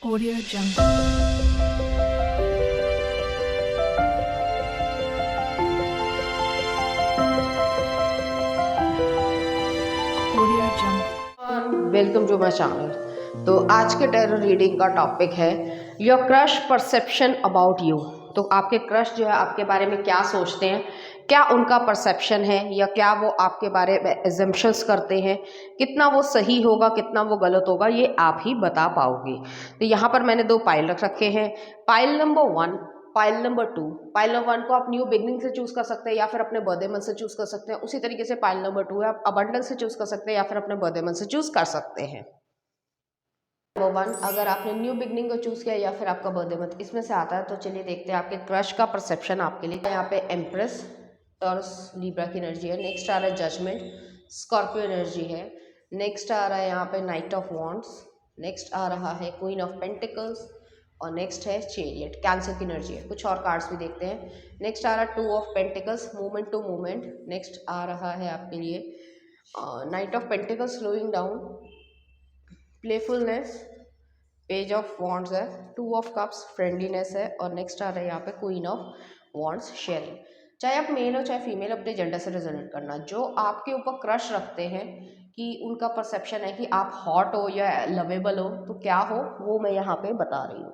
Audio Jungle. Audio Jungle. Welcome to my channel. तो आज के टेरर रीडिंग का टॉपिक है your crush perception about you. तो आपके क्रश जो है आपके बारे में क्या सोचते हैं, क्या उनका परसेप्शन है, या क्या वो आपके बारे में एजम्पशंस करते हैं, कितना वो सही होगा कितना वो गलत होगा, ये आप ही बता पाओगे। तो यहाँ पर मैंने दो पाइल रख रखे हैं। Pile number 1, pile number 2। Pile number 1 को आप न्यू बिगनिंग से चूज कर सकते हैं या फिर अपने बर्थडे मंथ से चूज कर सकते हैं। उसी तरीके से पाइल नंबर 2 है, आप अबंडेंस से चूज कर सकते हैं या फिर अपने बर्थडे मंथ से चूज कर सकते हैं। नंबर 1, अगर आपने न्यू बिगनिंग को चूज किया या फिर आपका बर्थडे मंथ इसमें से आता है, तो चलिए देखते हैं आपके क्रश का परसेप्शन आपके लिए। यहाँ पे एम्प्रेस, टॉरस, लिब्रा की एनर्जी है। नेक्स्ट आ रहा है जजमेंट, स्कॉर्पियो एनर्जी है। नेक्स्ट आ रहा है यहाँ पे नाइट ऑफ वॉन्ड्स। नेक्स्ट आ रहा है क्वीन ऑफ पेंटिकल्स। और नेक्स्ट है चेरियट, कैंसर की एनर्जी है। कुछ और कार्ड्स भी देखते हैं। नेक्स्ट आ रहा है 2 of pentacles, movement to movement. Next आ रहा है आपके लिए knight of pentacles, slowing down, playfulness, page of wands है। 2 ऑफ कप्स, फ्रेंडलीनेस है। और नेक्स्ट आ रहा है यहाँ पे क्वीन ऑफ वॉन्ड्स, शेयरिंग। चाहे आप मेल हो चाहे फीमेल, अपने जेंडर से रेजोनेट करना। जो आपके ऊपर क्रश रखते हैं कि उनका परसेप्शन है कि आप हॉट हो या लवेबल हो, तो क्या हो वो मैं यहाँ पे बता रही हूँ।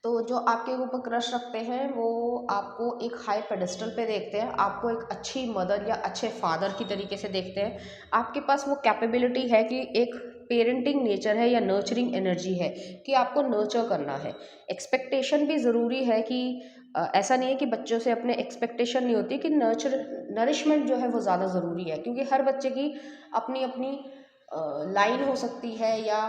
तो जो आपके ऊपर क्रश रखते हैं वो आपको एक हाई पेडेस्टल पे देखते हैं, आपको एक अच्छी मदर या अच्छे फादर की तरीके से देखते हैं। आपके पास वो कैपेबिलिटी है कि एक पेरेंटिंग नेचर है या नर्चरिंग एनर्जी है कि आपको नर्चर करना है। एक्सपेक्टेशन भी ज़रूरी है कि ऐसा नहीं है कि बच्चों से अपने एक्सपेक्टेशन नहीं होती, कि नरिशमेंट जो है वो ज़्यादा ज़रूरी है, क्योंकि हर बच्चे की अपनी अपनी लाइन हो सकती है, या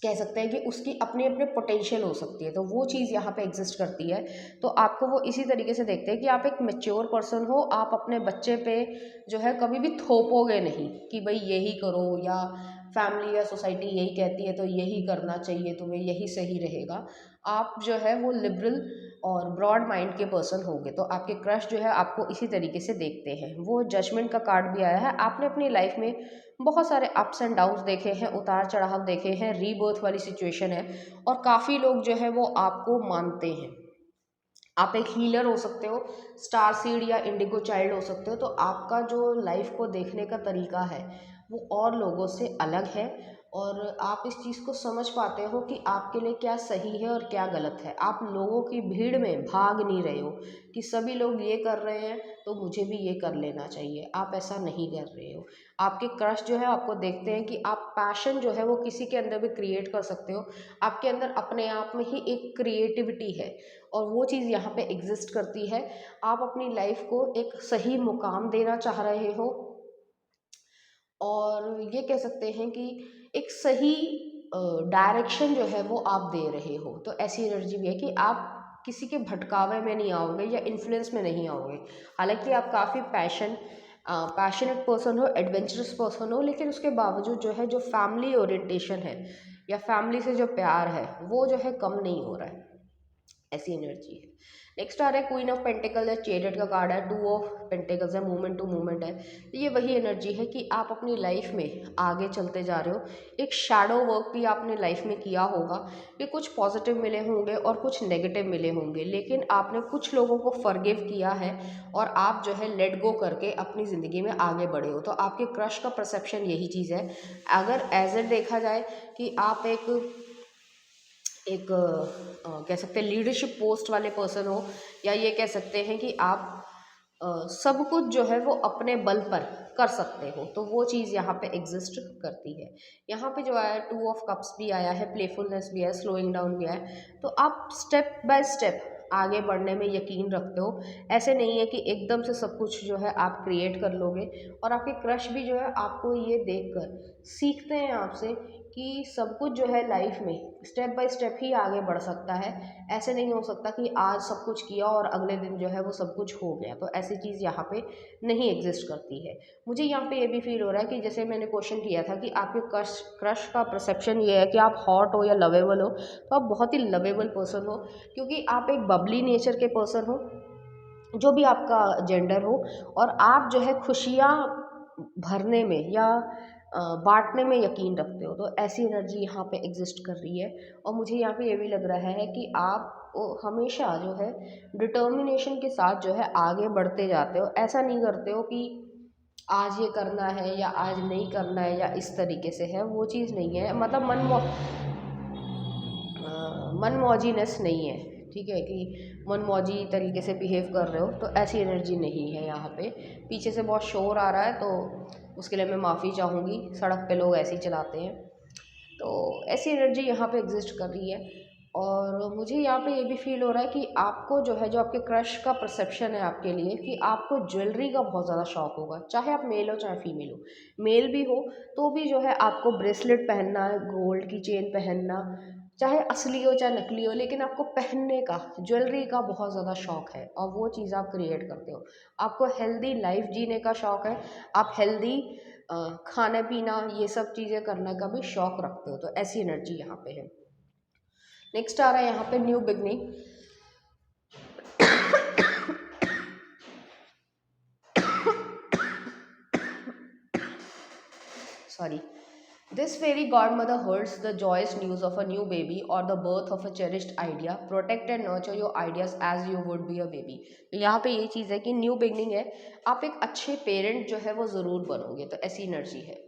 कह सकते हैं कि उसकी अपने अपने पोटेंशियल हो सकती है। तो वो चीज़ यहाँ पे एग्जिस्ट करती है। तो आपको वो इसी तरीके से देखते हैं कि आप एक मैच्योर पर्सन हो। आप अपने बच्चे पे जो है कभी भी थोपोगे नहीं कि भाई यही करो, या फैमिली या सोसाइटी यही कहती है तो यही करना चाहिए, तुम्हें यही सही रहेगा। आप जो है वो लिबरल और ब्रॉड माइंड के पर्सन होंगे। तो आपके क्रश जो है आपको इसी तरीके से देखते हैं। वो जजमेंट का कार्ड भी आया है। आपने अपनी लाइफ में बहुत सारे अप्स एंड डाउन्स देखे हैं, उतार चढ़ाव देखे हैं, रीबर्थ वाली सिचुएशन है, और काफ़ी लोग जो है वो आपको मानते हैं। आप एक हीलर हो सकते हो, स्टार सीड या इंडिगो चाइल्ड हो सकते हो। तो आपका जो लाइफ को देखने का तरीका है वो और लोगों से अलग है, और आप इस चीज़ को समझ पाते हो कि आपके लिए क्या सही है और क्या गलत है। आप लोगों की भीड़ में भाग नहीं रहे हो कि सभी लोग ये कर रहे हैं तो मुझे भी ये कर लेना चाहिए। आप ऐसा नहीं कर रहे हो। आपके क्रश जो है आपको देखते हैं कि आप पैशन जो है वो किसी के अंदर भी क्रिएट कर सकते हो। आपके अंदर अपने आप में ही एक क्रिएटिविटी है, और वो चीज़ यहाँ पे एग्जिस्ट करती है। आप अपनी लाइफ को एक सही मुकाम देना चाह रहे हो, और ये कह सकते हैं कि एक सही डायरेक्शन जो है वो आप दे रहे हो। तो ऐसी एनर्जी भी है कि आप किसी के भटकावे में नहीं आओगे या इन्फ्लुएंस में नहीं आओगे। हालांकि आप काफ़ी पैशनेट पर्सन हो, एडवेंचरस पर्सन हो, लेकिन उसके बावजूद जो है जो फैमिली ओरिएंटेशन है या फैमिली से जो प्यार है वो जो है कम नहीं हो रहा है। ऐसी एनर्जी है। नेक्स्ट आ रहा है क्वीन ऑफ पेंटिकल है, चेरियट का कार्ड है। 2 ऑफ पेंटिकल्स है, मूवमेंट टू मूवमेंट है। तो ये वही एनर्जी है कि आप अपनी लाइफ में आगे चलते जा रहे हो। एक शैडो वर्क भी आपने लाइफ में किया होगा, कि कुछ पॉजिटिव मिले होंगे और कुछ नेगेटिव मिले होंगे, लेकिन आपने कुछ लोगों को फॉरगिव किया है और आप जो है लेट गो करके अपनी ज़िंदगी में आगे बढ़े हो। तो आपके क्रश का परसेप्शन यही चीज़ है। अगर एज ए देखा जाए कि आप एक कह सकते हैं लीडरशिप पोस्ट वाले पर्सन हो, या ये कह सकते हैं कि आप सब कुछ जो है वो अपने बल पर कर सकते हो, तो वो चीज़ यहाँ पे एग्जिस्ट करती है। यहाँ पे जो आया 2 ऑफ कप्स भी आया है, प्लेफुलनेस भी है, स्लोइंग डाउन भी है। तो आप स्टेप बाय स्टेप आगे बढ़ने में यकीन रखते हो। ऐसे नहीं है कि एकदम से सब कुछ जो है आप क्रिएट कर लोगे। और आपके क्रश भी जो है आपको ये देखकर सीखते हैं आपसे कि सब कुछ जो है लाइफ में स्टेप बाय स्टेप ही आगे बढ़ सकता है। ऐसे नहीं हो सकता कि आज सब कुछ किया और अगले दिन जो है वो सब कुछ हो गया। तो ऐसी चीज़ यहाँ पे नहीं एग्जिस्ट करती है। मुझे यहाँ पे ये भी फील हो रहा है कि जैसे मैंने क्वेश्चन किया था कि आपके क्रश क्रश का परसेप्शन ये है कि आप हॉट हो या लवेबल हो, तो आप बहुत ही लवेबल पर्सन हो, क्योंकि आप एक बबली नेचर के पर्सन हो, जो भी आपका जेंडर हो। और आप जो है खुशियाँ भरने में या बांटने में यकीन रखते हो, तो ऐसी एनर्जी यहाँ पे एग्जिस्ट कर रही है। और मुझे यहाँ पे ये भी लग रहा है कि आप हमेशा जो है डिटर्मिनेशन के साथ जो है आगे बढ़ते जाते हो। ऐसा नहीं करते हो कि आज ये करना है या आज नहीं करना है या इस तरीके से है, वो चीज़ नहीं है। मतलब मनमौजीनेस नहीं है, ठीक है, कि मनमौजी तरीके से बिहेव कर रहे हो, तो ऐसी एनर्जी नहीं है यहाँ पे। पीछे से बहुत शोर आ रहा है तो उसके लिए मैं माफ़ी चाहूँगी, सड़क पे लोग ऐसे ही चलाते हैं। तो ऐसी एनर्जी यहाँ पे एग्जिस्ट कर रही है। और मुझे यहाँ पे ये भी फील हो रहा है कि आपको जो है, जो आपके क्रश का परसेप्शन है आपके लिए, कि आपको ज्वेलरी का बहुत ज़्यादा शौक होगा, चाहे आप मेल हो चाहे फीमेल हो। मेल भी हो तो भी जो है आपको ब्रेसलेट पहनना, गोल्ड की चेन पहनना, चाहे असली हो चाहे नकली हो, लेकिन आपको पहनने का, ज्वेलरी का बहुत ज़्यादा शौक है और वो चीज़ आप क्रिएट करते हो। आपको हेल्दी लाइफ जीने का शौक है, आप हेल्दी खाना पीना, ये सब चीज़ें करने का भी शौक रखते हो, तो ऐसी एनर्जी यहाँ पे है। नेक्स्ट आ रहा है यहाँ पे new beginning. Sorry. This fairy godmother herds the joyous news of a new baby or the birth of a cherished idea. Protect and nurture your ideas as you would be a baby. तो यहाँ पे ये चीज़ है कि new beginning है, आप एक अच्छे पेरेंट जो है वो ज़रूर बनोगे, तो ऐसी एनर्जी है।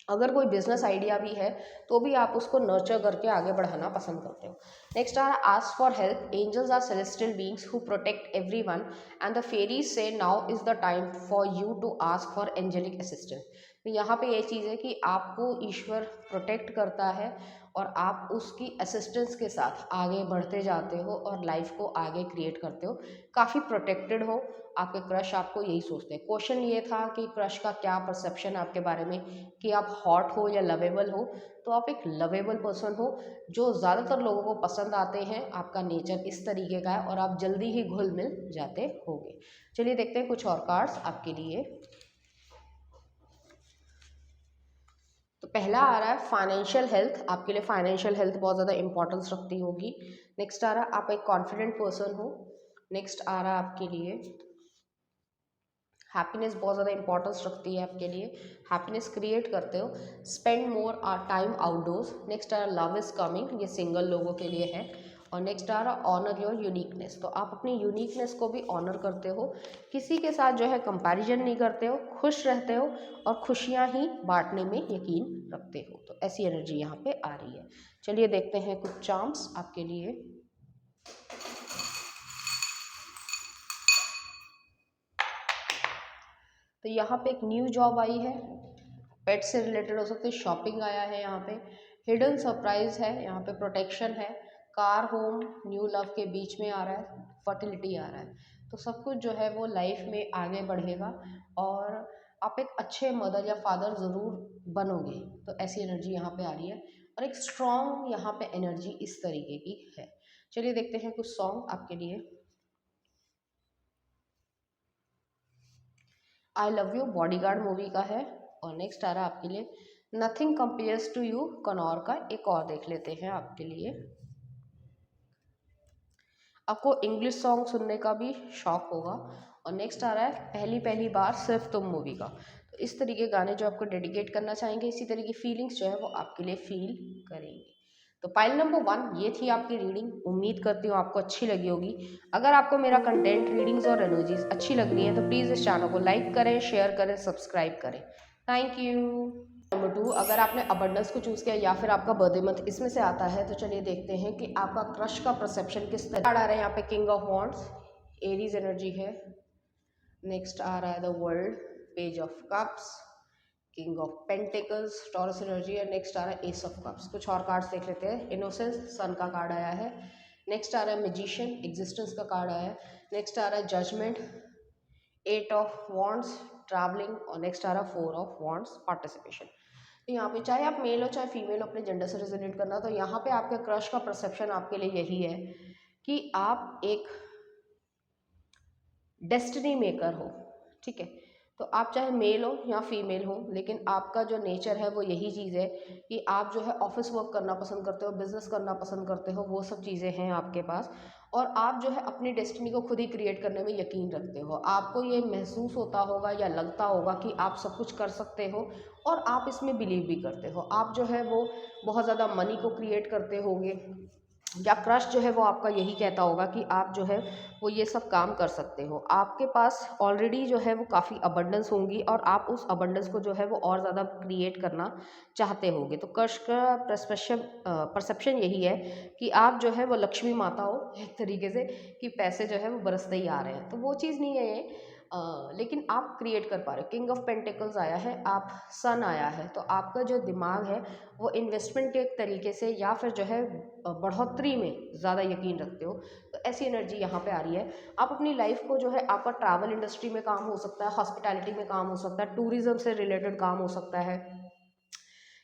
अगर कोई बिजनेस आइडिया भी है तो भी आप उसको नर्चर करके आगे बढ़ाना पसंद करते हो। Next are ask for help. Angels are celestial beings who protect everyone and the fairies say now is the time for you to ask for angelic assistance. तो यहाँ पे ये चीज़ है कि आपको ईश्वर प्रोटेक्ट करता है और आप उसकी असिस्टेंस के साथ आगे बढ़ते जाते हो और लाइफ को आगे क्रिएट करते हो, काफ़ी प्रोटेक्टेड हो। आपके क्रश आपको यही सोचते हैं। क्वेश्चन ये था कि क्रश का क्या परसेप्शन है आपके बारे में, कि आप हॉट हो या लवेबल हो। तो आप एक लवेबल पर्सन हो जो ज़्यादातर लोगों को पसंद आते हैं, आपका नेचर इस तरीके का है और आप जल्दी ही घुल मिल जाते होगे। चलिए देखते हैं कुछ और कार्ड्स आपके लिए। तो पहला आ रहा है फाइनेंशियल हेल्थ। आपके लिए फाइनेंशियल हेल्थ बहुत ज़्यादा इंपॉर्टेंस रखती होगी। नेक्स्ट आ रहा है आप एक कॉन्फिडेंट पर्सन हो। नेक्स्ट आ रहा है आपके लिए हैप्पीनेस बहुत ज़्यादा इंपॉर्टेंस रखती है आपके लिए, हैप्पीनेस क्रिएट करते हो। Spend more time outdoors. Next आ रहा लव इज़ कमिंग, ये सिंगल लोगों के लिए है। और नेक्स्ट आ रहा ऑनर योर यूनिकनेस। तो आप अपनी यूनिकनेस को भी ऑनर करते हो, किसी के साथ जो है कंपैरिजन नहीं करते हो, खुश रहते हो और खुशियाँ ही बांटने में यकीन रखते हो। तो ऐसी एनर्जी यहाँ पे आ रही है। चलिए देखते हैं कुछ चार्म्स आपके लिए। तो यहाँ पे एक न्यू जॉब आई है, पेट से रिलेटेड हो सकती है, शॉपिंग आया है यहाँ पे, हिडन सरप्राइज है यहाँ पे, प्रोटेक्शन है, कार, होम, न्यू लव के बीच में आ रहा है, फर्टिलिटी आ रहा है। तो सब कुछ जो है वो लाइफ में आगे बढ़ेगा और आप एक अच्छे मदर या फादर ज़रूर बनोगे। तो ऐसी एनर्जी यहाँ पे आ रही है और एक स्ट्रॉन्ग यहाँ पे एनर्जी इस तरीके की है। चलिए देखते हैं कुछ सॉन्ग आपके लिए। I love you bodyguard movie का है। और नेक्स्ट आ रहा है आपके लिए नथिंग कंपेयर्स टू यू कनौर का। एक और देख लेते हैं आपके लिए। आपको इंग्लिश सॉन्ग सुनने का भी शौक होगा। और नेक्स्ट आ रहा है पहली पहली बार सिर्फ तुम मूवी का। तो इस तरीके गाने जो आपको डेडिकेट करना चाहेंगे, इसी तरह की फीलिंग्स जो है वो आपके लिए फील करेंगे। तो पाइल नंबर 1 ये थी आपकी रीडिंग। उम्मीद करती हूँ आपको अच्छी लगी होगी। अगर आपको मेरा कंटेंट, रीडिंग्स और एनर्जीज अच्छी लग रही है तो प्लीज़ इस चैनल को लाइक करें, शेयर करें, सब्सक्राइब करें। Thank you. नंबर 2, अगर आपने अबंडेंस को चूज़ किया या फिर आपका बर्थडे मंथ इसमें से आता है तो चलिए देखते हैं कि आपका क्रश का परसेप्शन किस तरह आ रहा है। यहाँ पे king of wands, Aries energy है। नेक्स्ट आ रहा है the world, page of cups, king of pentacles, taurus energy है। नेक्स्ट आ रहा है एस ऑफ कप्स। कुछ और कार्ड्स देख लेते हैं। इनोसेंस, सन का कार्ड आया है। नेक्स्ट आ रहा है मैजिशियन, एग्जिस्टेंस का कार्ड आया है। नेक्स्ट आ रहा है जजमेंट, 8 ऑफ वॉन्ड्स, ट्रैवलिंग। और नेक्स्ट आ रहा है 4 ऑफ वॉन्ड्स, पार्टिसिपेशन। तो यहाँ पे चाहे आप मेल हो चाहे फीमेल हो, अपने जेंडर से रिजोनेट करना। तो यहाँ पे आपके क्रश का परसेप्शन आपके लिए यही है कि आप एक डेस्टिनी मेकर हो, ठीक है। तो आप चाहे मेल हो या फीमेल हो, लेकिन आपका जो नेचर है वो यही चीज़ है कि आप जो है ऑफिस वर्क करना पसंद करते हो, बिजनेस करना पसंद करते हो, वो सब चीज़ें हैं आपके पास। और आप जो है अपनी डेस्टिनी को खुद ही क्रिएट करने में यकीन रखते हो। आपको ये महसूस होता होगा या लगता होगा कि आप सब कुछ कर सकते हो, और आप इसमें बिलीव भी करते हो। आप जो है वो बहुत ज़्यादा मनी को क्रिएट करते होगे, या क्रश जो है वो आपका यही कहता होगा कि आप जो है वो ये सब काम कर सकते हो। आपके पास ऑलरेडी जो है वो काफ़ी अबंडेंस होंगी, और आप उस अबंडेंस को जो है वो और ज़्यादा क्रिएट करना चाहते होगे। तो क्रश का परसेप्शन यही है कि आप जो है वो लक्ष्मी माता हो एक तरीके से, कि पैसे जो है वो बरसते ही आ रहे हैं। तो वो चीज़ नहीं है ये, लेकिन आप क्रिएट कर पा रहे हो। किंग ऑफ पेंटिकल्स आया है, आप सन आया है, तो आपका जो दिमाग है वो इन्वेस्टमेंट के एक तरीके से या फिर जो है बढ़ोतरी में ज़्यादा यकीन रखते हो। तो ऐसी एनर्जी यहाँ पे आ रही है। आप अपनी लाइफ को जो है, आपका ट्रैवल इंडस्ट्री में काम हो सकता है, हॉस्पिटैलिटी में काम हो सकता है, टूरिज्म से रिलेटेड काम हो सकता है,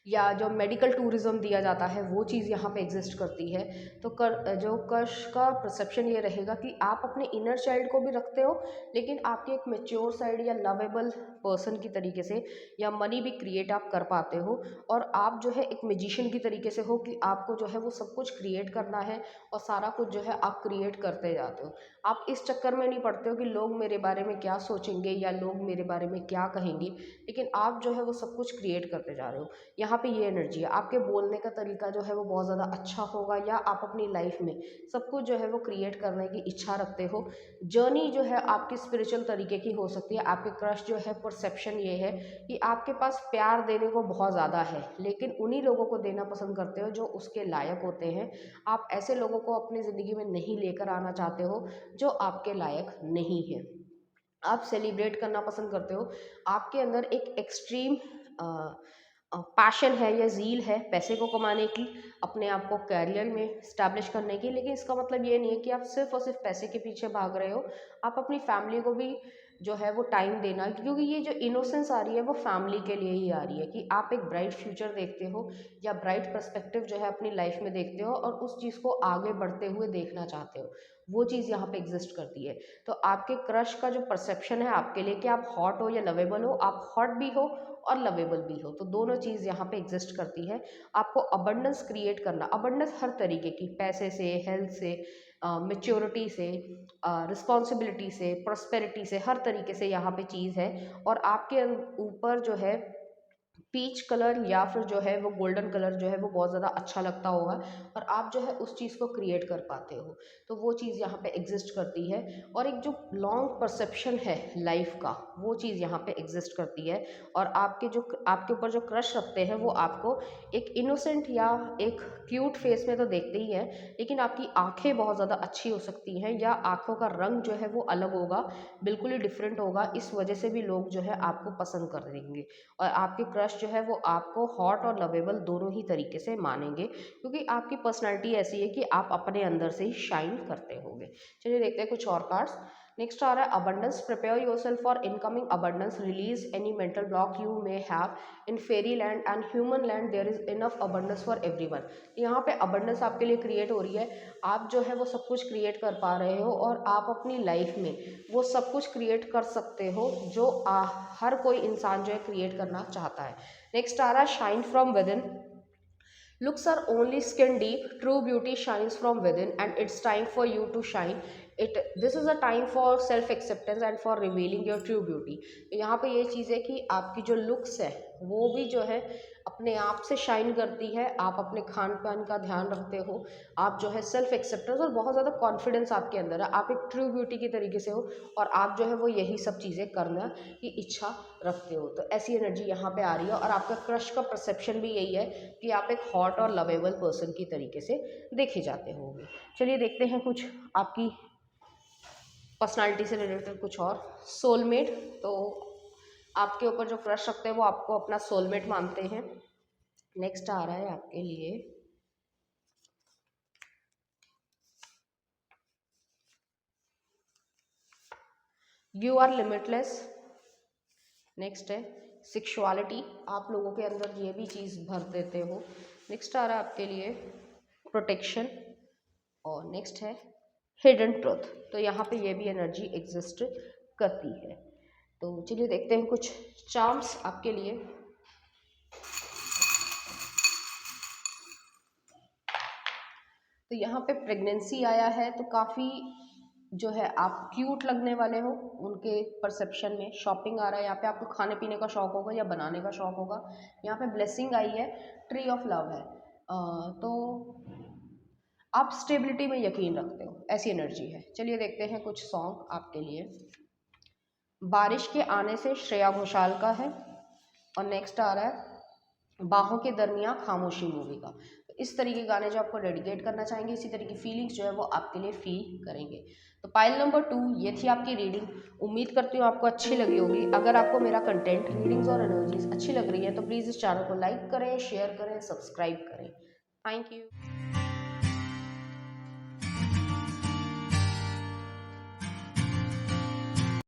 या जो मेडिकल टूरिज्म दिया जाता है वो चीज़ यहाँ पे एग्जिस्ट करती है। तो जो कर्श का परसेप्शन ये रहेगा कि आप अपने इनर चाइल्ड को भी रखते हो, लेकिन आपके एक मेच्योर साइड या लवेबल पर्सन की तरीके से, या मनी भी क्रिएट आप कर पाते हो। और आप जो है एक मैजिशियन की तरीके से हो कि आपको जो है वो सब कुछ क्रिएट करना है, और सारा कुछ जो है आप क्रिएट करते जाते हो। आप इस चक्कर में नहीं पड़ते हो कि लोग मेरे बारे में क्या सोचेंगे या लोग मेरे बारे में क्या कहेंगे, लेकिन आप जो है वो सब कुछ क्रिएट करते जा रहे हो। यहाँ पे ये एनर्जी है। आपके बोलने का तरीका जो है वो बहुत ज़्यादा अच्छा होगा, या आप अपनी लाइफ में सब कुछ जो है वो क्रिएट करने की इच्छा रखते हो। जर्नी जो है आपकी स्पिरिचुअल तरीके की हो सकती है। आपके क्रश जो है परसेप्शन ये है कि आपके पास प्यार देने को बहुत ज़्यादा है, लेकिन उन्हीं लोगों को देना पसंद करते हो जो उसके लायक होते हैं। आप ऐसे लोगों को अपनी ज़िंदगी में नहीं लेकर आना चाहते हो जो आपके लायक नहीं है। आप सेलिब्रेट करना पसंद करते हो। आपके अंदर एक एक्सट्रीम पैशन है या ज़ील है पैसे को कमाने की, अपने आप को करियर में स्टैब्लिश करने की। लेकिन इसका मतलब ये नहीं है कि आप सिर्फ और सिर्फ पैसे के पीछे भाग रहे हो। आप अपनी फैमिली को भी जो है वो टाइम देना, क्योंकि ये जो इनोसेंस आ रही है वो फैमिली के लिए ही आ रही है, कि आप एक ब्राइट फ्यूचर देखते हो या ब्राइट पर्सपेक्टिव जो है अपनी लाइफ में देखते हो, और उस चीज़ को आगे बढ़ते हुए देखना चाहते हो। वो चीज़ यहाँ पे एग्जिस्ट करती है। तो आपके क्रश का जो परसेप्शन है आपके लिए, कि आप हॉट हो या लवेबल हो, आप हॉट भी हो और लवेबल भी हो, तो दोनों चीज़ यहाँ पे एग्जिस्ट करती है। आपको अबंडेंस क्रिएट करना, अबंडेंस हर तरीके की, पैसे से, हेल्थ से, मेच्योरिटी से, रिस्पॉन्सिबिलिटी से, प्रॉस्पेरिटी से, हर तरीके से यहाँ पे चीज़ है। और आपके ऊपर जो है पीच कलर या फिर जो है वो गोल्डन कलर जो है वो बहुत ज़्यादा अच्छा लगता होगा, और आप जो है उस चीज़ को क्रिएट कर पाते हो। तो वो चीज़ यहाँ पे एग्जिस्ट करती है। और एक जो लॉन्ग परसेप्शन है लाइफ का, वो चीज़ यहाँ पे एग्जिस्ट करती है। और आपके ऊपर जो क्रश रखते हैं वो आपको एक इनोसेंट या एक क्यूट फेस में तो देखते ही हैं, लेकिन आपकी आंखें बहुत ज़्यादा अच्छी हो सकती हैं, या आंखों का रंग जो है वो अलग होगा, बिल्कुल ही डिफरेंट होगा। इस वजह से भी लोग जो है आपको पसंद कर देंगे। और आपके क्रश जो है वो आपको हॉट और लवेबल दोनों ही तरीके से मानेंगे, क्योंकि आपकी पर्सनैलिटी ऐसी है कि आप अपने अंदर से ही शाइन करते होंगे। चलिए देखते हैं कुछ और कार्ड्स। नेक्स्ट आ रहा है abundance. Prepare yourself for incoming abundance, release any mental block you may have in fairy land and human land, there is enough abundance for everyone. यहाँ पे अबंडेंस आपके लिए क्रिएट हो रही है। आप जो है वो सब कुछ क्रिएट कर पा रहे हो, और आप अपनी लाइफ में वो सब कुछ क्रिएट कर सकते हो जो हर कोई इंसान जो है क्रिएट करना चाहता है। नेक्स्ट आ रहा है shine from with in. Looks are only skin deep, true beauty shines from within, and it's time for you to shine. This is a time for self acceptance and for revealing your true beauty. यहाँ पे ये चीज़ है कि आपकी जो looks है वो भी जो है अपने आप से शाइन करती है। आप अपने खान पान का ध्यान रखते हो, आप जो है सेल्फ एक्सेप्टेंस और बहुत ज़्यादा कॉन्फिडेंस आपके अंदर है, आप एक ट्रू ब्यूटी की तरीके से हो, और आप जो है वो यही सब चीज़ें करना की इच्छा रखते हो। तो ऐसी एनर्जी यहाँ पे आ रही है। और आपका क्रश का परसेप्शन भी यही है कि आप एक हॉट और लवेबल पर्सन की तरीके से देखे जाते होंगे। चलिए देखते हैं कुछ आपकी पर्सनालिटी से रिलेटेड कुछ और। सोलमेट, तो आपके ऊपर जो क्रश रखते हैं वो आपको अपना सोलमेट मानते हैं। नेक्स्ट आ रहा है आपके लिए यू आर लिमिटलेस। नेक्स्ट है सेक्सुअलिटी, आप लोगों के अंदर ये भी चीज़ भर देते हो। नेक्स्ट आ रहा है आपके लिए प्रोटेक्शन, और नेक्स्ट है हिडन ट्रुथ। तो यहाँ पे ये भी एनर्जी एग्जिस्ट करती है। तो चलिए देखते हैं कुछ चार्म्स आपके लिए। तो यहाँ पे प्रेगनेंसी आया है, तो काफ़ी जो है आप क्यूट लगने वाले हो उनके परसेप्शन में। शॉपिंग आ रहा है यहाँ पे, आपको खाने पीने का शौक होगा या बनाने का शौक होगा। यहाँ पे ब्लेसिंग आई है, ट्री ऑफ लव है। तो आप स्टेबिलिटी में यकीन रखते हो, ऐसी एनर्जी है। चलिए देखते हैं कुछ सॉन्ग आपके लिए। बारिश के आने से श्रेया घोषाल का है, और नेक्स्ट आ रहा है बाहों के दरमियाँ खामोशी मूवी का। तो इस तरीके के गाने जो आपको डेडिकेट करना चाहेंगे, इसी तरह की फीलिंग्स जो है वो आपके लिए फील करेंगे। तो पाइल नंबर 2 ये थी आपकी रीडिंग। उम्मीद करती हूँ आपको अच्छी लगी होगी। अगर आपको मेरा कंटेंट, रीडिंग्स और एनर्जीज अच्छी लग रही है तो प्लीज़ इस चैनल को लाइक करें, शेयर करें, सब्सक्राइब करें। Thank you.